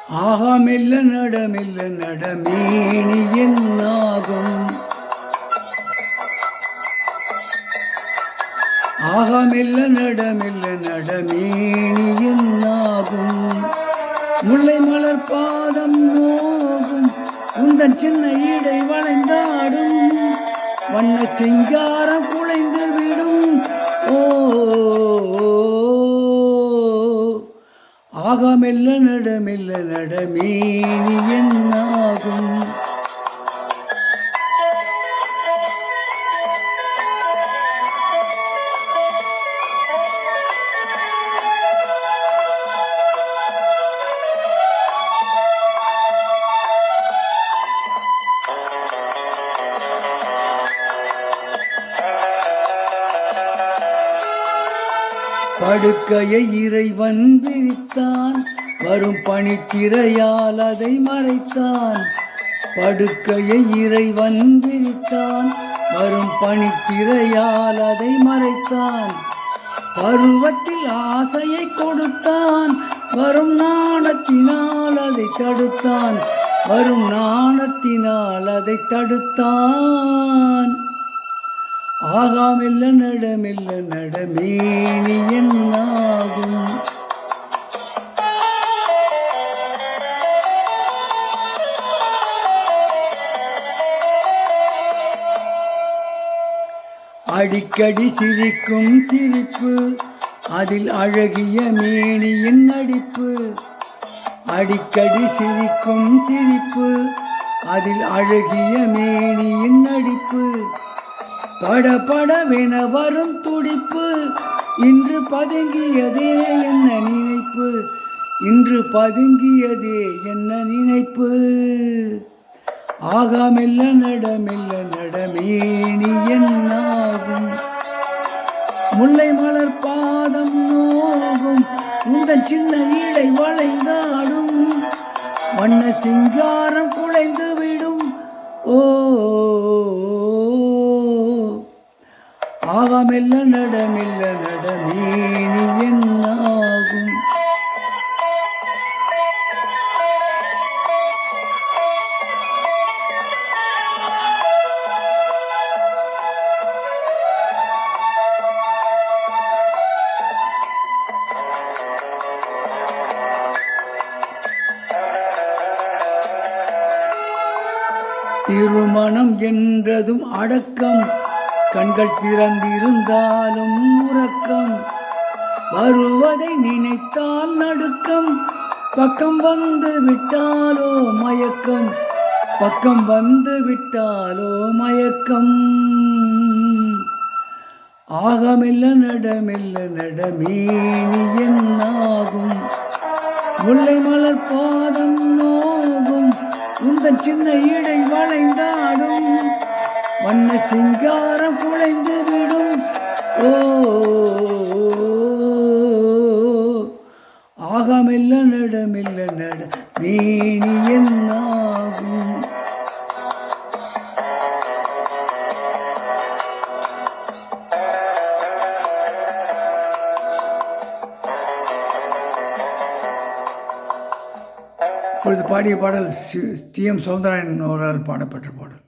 ஆகா மெல்ல நடமேனி என்னாகும். ஆகா மெல்ல நடமேனி என்னாகும். முல்லை மலர் பாதம் நோகும் உந்தன் சின்ன இடை வளைந்தாடும். வண்ண சிங்காரம் குலைந்து விடும். ஓ ஆகா மெல்ல நடமேனி என்னாகும். படுக்கையை இறைவன் விரித்தான், வரும் பனித்திரையால் அதை மறைத்தான். படுக்கையை இறைவன் விரித்தான், வரும் பனித்திரையால் அதை மறைத்தான். பருவத்தில் ஆசையை கொடுத்தான், வரும் நாணத்தினால் அதை தடுத்தான். வரும் நாணத்தினால் அதை தடுத்தான். ஆகா மெல்ல நடமேனி என்னாகும். அடிக்கடி சிரிக்கும் சிரிப்பு, அதில் அழகிய மேனியின் நடிப்பு. அடிக்கடி சிரிக்கும் சிரிப்பு, அதில் அழகிய மேனியின் நடிப்பு. படபடவென வரும் துடிப்பு, இன்று பதுங்கியதே என்ன நினைப்பு. இன்று பதுங்கியதே என்ன நினைப்பு. ஆகா மெல்ல நடமேனி என்னாகும். முல்லை மலர் பாதம் நோகும் உந்தன் சின்ன இடை வளைந்தாடும். வண்ண சிங்காரம் குலைந்து விடும். ஓ ஆகா மெல்ல நடமேனி என்னாகும். திருமணம் என்றதும் அடக்கம், கண்கள் திறந்திருந்தாலும் உறக்கம். வருவதை நினைத்தால் நடுக்கம், பக்கம் வந்து விட்டாலோ மயக்கம். பக்கம் வந்து விட்டாலோ மயக்கம். ஆகா மெல்ல நடமேனி என்னாகும். முல்லை மலர் பாதம் நோகும் உந்தன் சின்ன இடை வளைந்தாடும். வண்ண சிங்காரம் குலைந்து விடும். ஓ ஆகா மெல்ல நடமேனி என்னாகும். இப்பொழுது பாடிய பாடல் டி.எம். சௌந்தரராயன் அவரால் பாடப்பட்ட பாடல்.